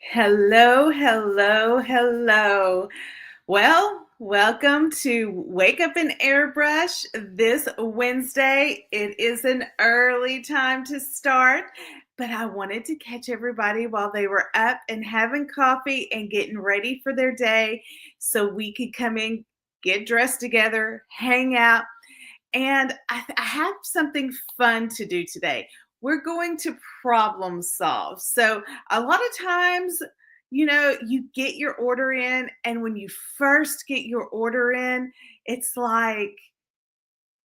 Hello, hello, hello. Well, welcome to Wake Up and Airbrush this Wednesday. It is an early time to start, but I wanted to catch everybody while they were up and having coffee and getting ready for their day so we could come in, get dressed together, hang out, and I have something fun to do today. We're going to problem solve. So, a lot of times, you get your order in, and when you first get your order in, it's like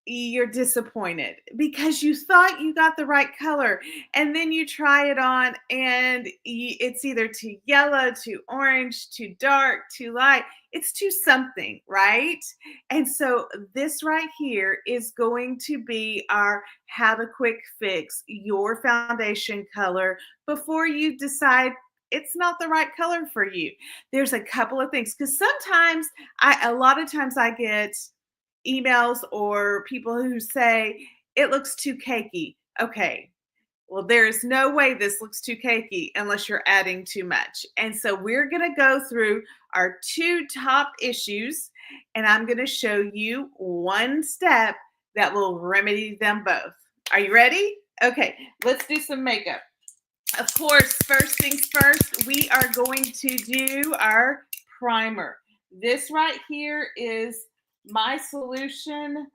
you're disappointed because you thought you got the right color, and then you try it on and it's either too yellow, too orange, too dark, too light. It's too something, right? And so this right here is going to be our how to quick fix your foundation color before you decide it's not the right color for you. There's a couple of things because sometimes a lot of times I get emails or people who say it looks too cakey. Okay, well, there is no way this looks too cakey unless you're adding too much. And so we're going to go through our two top issues, and I'm going to show you one step that will remedy them both. Are you ready? Okay, let's do some makeup. Of course, first things first, we are going to do our primer. This right here is my solution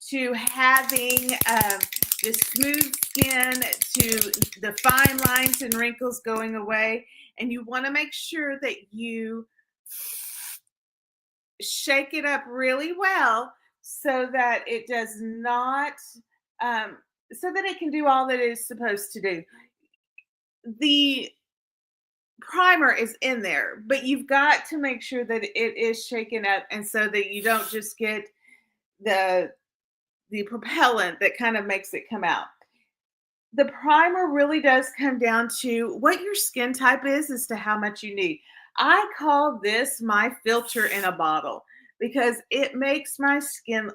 to having this smooth skin, to the fine lines and wrinkles going away. And you want to make sure that you shake it up really well so that it does not, so that it can do all that it is supposed to do. The primer is in there, but you've got to make sure that it is shaken up, and so that you don't just get the propellant that kind of makes it come out. The primer really does come down to what your skin type is as to how much you need. I call this my filter in a bottle because it makes my skin,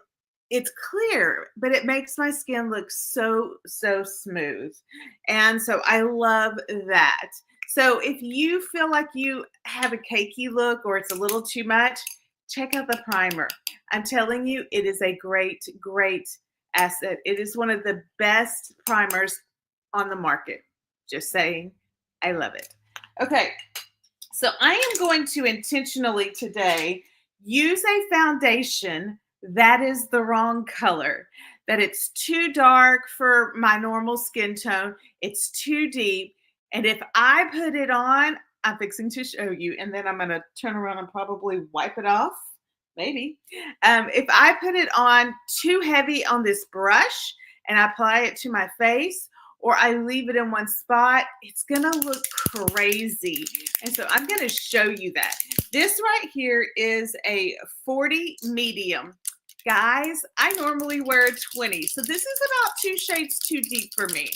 it's clear, but it makes my skin look so smooth. And so I love that. So if you feel like you have a cakey look or it's a little too much, check out the primer. I'm telling you, it is a great asset. It is one of the best primers on the market. Just saying, I love it. Okay, so I am going to intentionally today use a foundation that is the wrong color, that it's too dark for my normal skin tone, it's too deep, and if I put it on, I'm fixing to show you, and then I'm going to turn around and probably wipe it off, maybe. If I put it on too heavy on this brush and I apply it to my face, or I leave it in one spot, it's gonna look crazy. And so I'm gonna show you that. This right here is a 40 medium. Guys, I normally wear a 20, so this is about 2 shades too deep for me.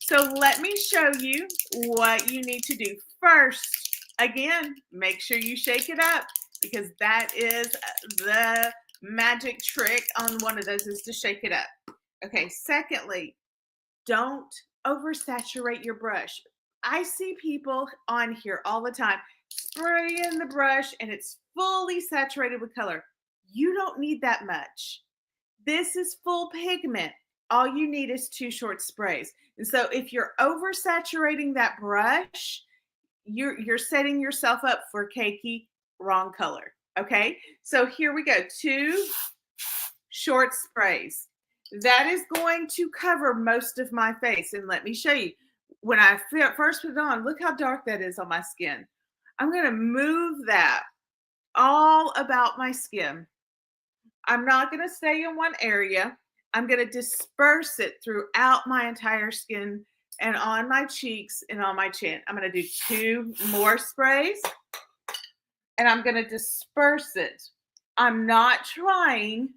So let me show you what you need to do. First, again, make sure you shake it up because that is the magic trick on one of those, is to shake it up. Okay, secondly, don't oversaturate your brush. I see people on here all the time spraying the brush and it's fully saturated with color. You don't need that much. This is full pigment. All you need is 2 short sprays. And so if you're oversaturating that brush, you're setting yourself up for cakey, wrong color. Okay, so here we go. 2 short sprays. That is going to cover most of my face. And let me show you. When I first put it on, look how dark that is on my skin. I'm going to move that all about my skin. I'm not going to stay in one area. I'm going to disperse it throughout my entire skin and on my cheeks and on my chin. I'm going to do 2 more sprays and I'm going to disperse it. I'm not trying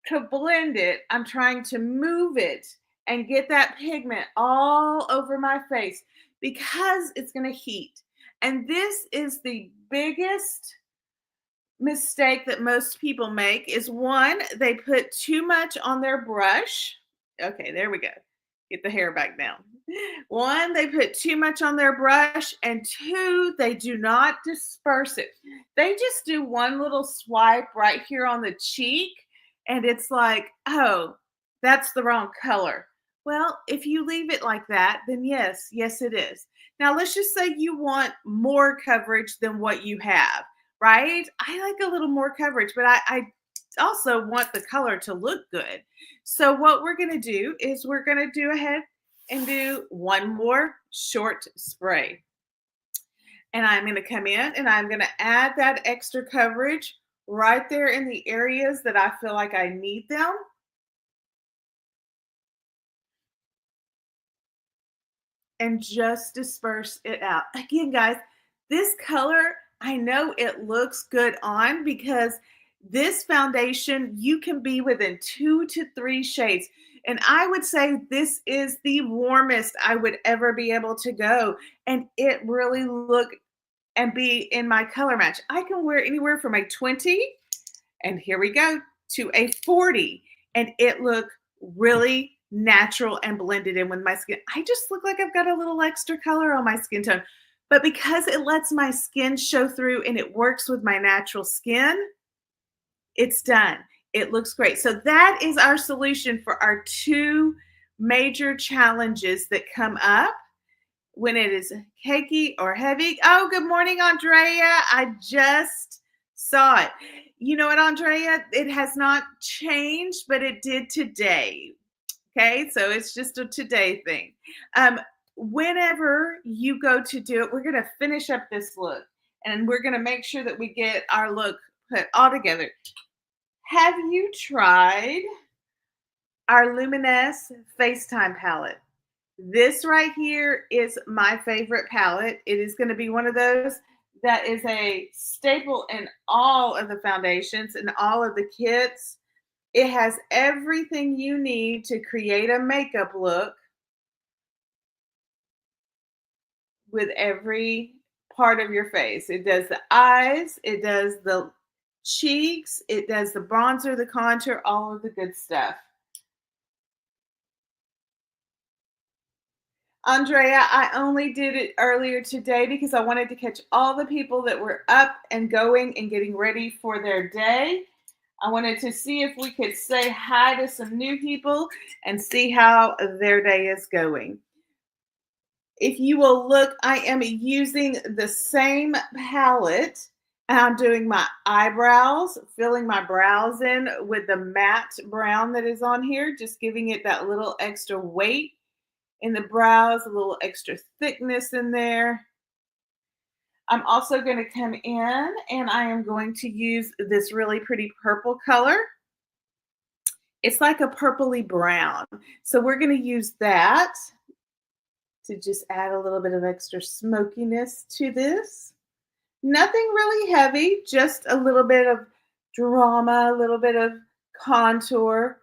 to blend it. I'm trying to move it and get that pigment all over my face because it's going to heat. And this is the biggest mistake that most people make is, one, they put too much on their brush. Okay, there we go. Get the hair back down. One, they put too much on their brush, and two, they do not disperse it. They just do one little swipe right here on the cheek, and it's like, oh, that's the wrong color. Well, if you leave it like that, then yes, yes, it is. Now, let's just say you want more coverage than what you have, right? I like a little more coverage, but I also want the color to look good. So, what we're going to do is we're going to do ahead and do one more short spray. And I'm going to come in and I'm going to add that extra coverage right there in the areas that I feel like I need them. And just disperse it out. Again, guys, this color, I know it looks good on because this foundation, you can be within 2 to 3 shades. And I would say this is the warmest I would ever be able to go. And it really look and be in my color match. I can wear anywhere from a 20, and here we go, to a 40. And it look really natural and blended in with my skin. I just look like I've got a little extra color on my skin tone. But because it lets my skin show through and it works with my natural skin, it's done. It looks great. So that is our solution for our two major challenges that come up when it is cakey or heavy. Oh, good morning, Andrea. I just saw it. You know what, Andrea? It has not changed, but it did today. Okay, so it's just a today thing. Whenever you go to do it, we're going to finish up this look and we're going to make sure that we get our look put all together. Have you tried our Luminess FaceTime palette? This right here is my favorite palette. It is going to be one of those that is a staple in all of the foundations and all of the kits. It has everything you need to create a makeup look with every part of your face. It does the eyes, it does the cheeks, it does the bronzer, the contour, all of the good stuff. Andrea, I only did it earlier today because I wanted to catch all the people that were up and going and getting ready for their day. I wanted to see if we could say hi to some new people and see how their day is going. If you will look, I am using the same palette and I'm doing my eyebrows, filling my brows in with the matte brown that is on here, just giving it that little extra weight in the brows, a little extra thickness in there. I'm also going to come in and I am going to use this really pretty purple color. It's like a purpley brown. So we're going to use that to just add a little bit of extra smokiness to this. Nothing really heavy, just a little bit of drama, a little bit of contour.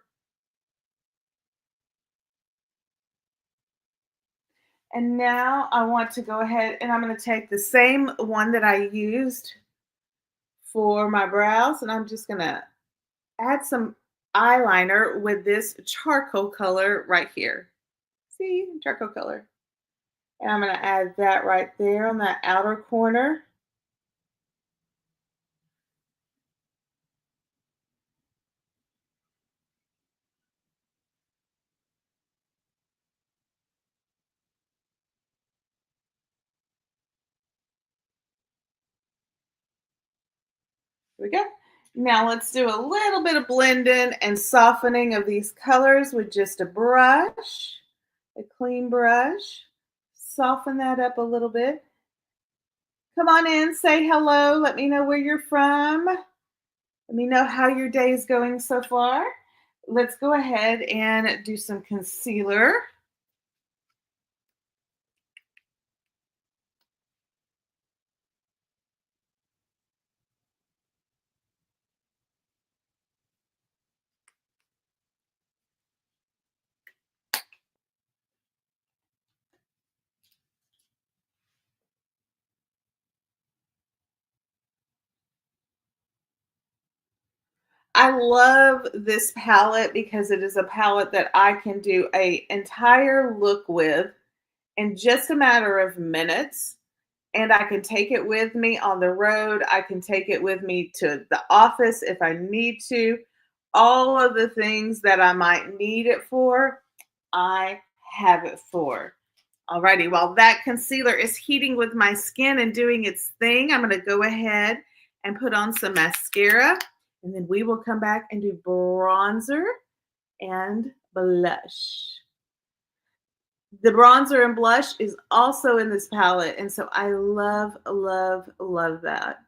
And now I want to go ahead and I'm going to take the same one that I used for my brows and I'm just going to add some eyeliner with this charcoal color right here. See, charcoal color. And I'm going to add that right there on that outer corner. Here we go. Now let's do a little bit of blending and softening of these colors with just a brush, a clean brush. Soften that up a little bit. Come on in, say hello. Let me know where you're from. Let me know how your day is going so far. Let's go ahead and do some concealer. I love this palette because it is a palette that I can do an entire look with in just a matter of minutes. And I can take it with me on the road. I can take it with me to the office if I need to. All of the things that I might need it for, I have it for. Alrighty, while that concealer is heating with my skin and doing its thing, I'm going to go ahead and put on some mascara, and then we will come back and do bronzer and blush. The bronzer and blush is also in this palette, and so I love, love, love that.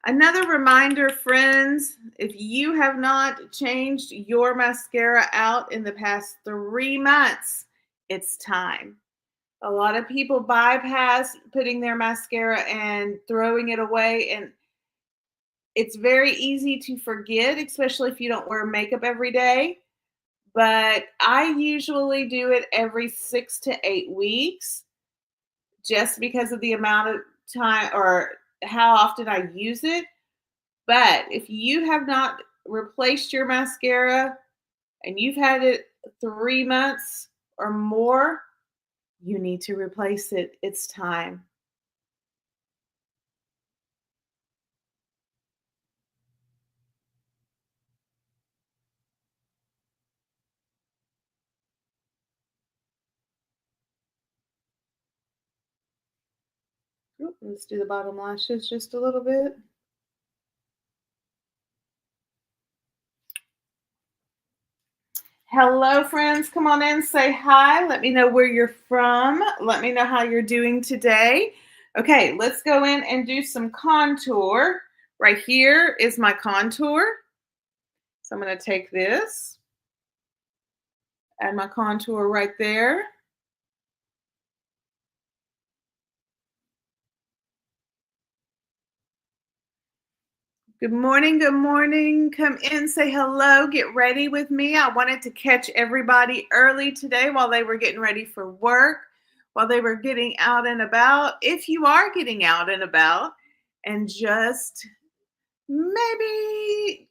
Another reminder, friends, if you have not changed your mascara out in the past 3 months, it's time. A lot of people bypass putting their mascara and throwing it away, and it's very easy to forget, especially if you don't wear makeup every day. But I usually do it every 6 to 8 weeks just because of the amount of time or how often I use it. But if you have not replaced your mascara and you've had it 3 months or more, you need to replace it. It's time. Oop, let's do the bottom lashes just a little bit. Hello, friends. Come on in, say hi. Let me know where you're from. Let me know how you're doing today. Okay, let's go in and do some contour. Right here is my contour. So I'm going to take this, add my contour right there. Good morning. Good morning. Come in, say hello, get ready with me. I wanted to catch everybody early today while they were getting ready for work, while they were getting out and about. If you are getting out and about, and just maybe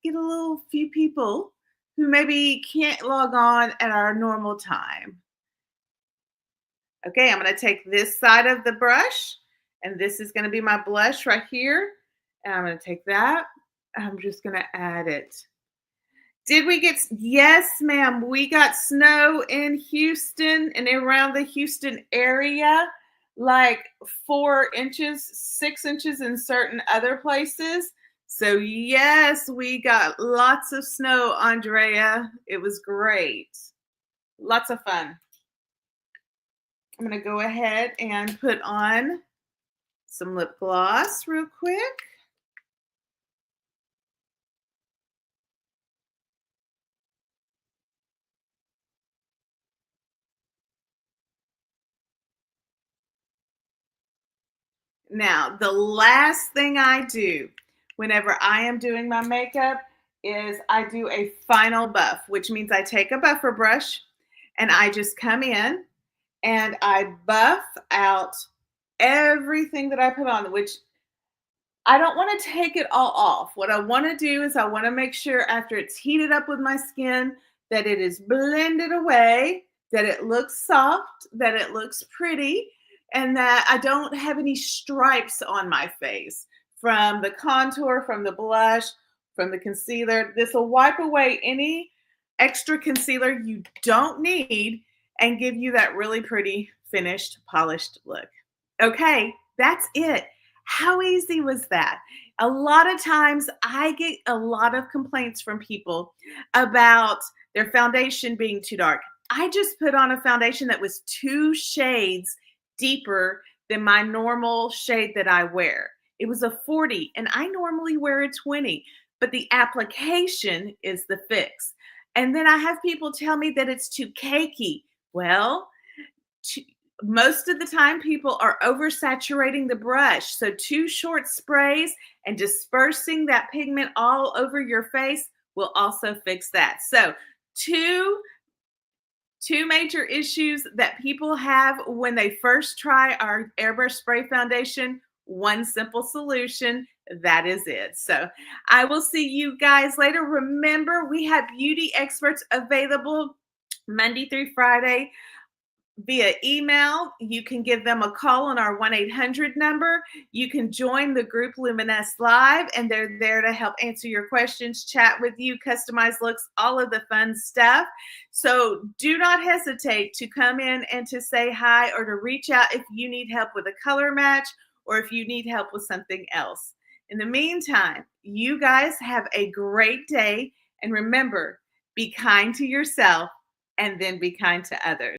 get a little few people who maybe can't log on at our normal time. Okay, I'm going to take this side of the brush, and this is going to be my blush right here. And I'm going to take that. I'm just going to add it. Did we get, yes, ma'am, we got snow in Houston and around the Houston area, like 4 inches, 6 inches in certain other places. So yes, we got lots of snow, Andrea. It was great. Lots of fun. I'm going to go ahead and put on some lip gloss real quick. Now, the last thing I do whenever I am doing my makeup is I do a final buff, which means I take a buffer brush and I just come in and I buff out everything that I put on, which I don't want to take it all off. What I want to do is I want to make sure after it's heated up with my skin that it is blended away, that it looks soft, that it looks pretty, and that I don't have any stripes on my face from the contour, from the blush, from the concealer. This will wipe away any extra concealer you don't need and give you that really pretty finished, polished look. Okay, that's it. How easy was that? A lot of times I get a lot of complaints from people about their foundation being too dark. I just put on a foundation that was 2 shades deeper than my normal shade that I wear. It was a 40 and I normally wear a 20, but the application is the fix. And then I have people tell me that it's too cakey. Well, most of the time people are oversaturating the brush. So 2 short sprays and dispersing that pigment all over your face will also fix that. So 2 Two major issues that people have when they first try our Airbrush Spray Foundation, one simple solution. That is it. So I will see you guys later. Remember, we have beauty experts available Monday through Friday via email. You can give them a call on our 1-800 number. You can join the group Luminess Live, and they're there to help answer your questions, chat with you, customize looks, all of the fun stuff. So do not hesitate to come in and to say hi or to reach out if you need help with a color match or if you need help with something else. In the meantime, you guys have a great day, and remember, be kind to yourself and then be kind to others.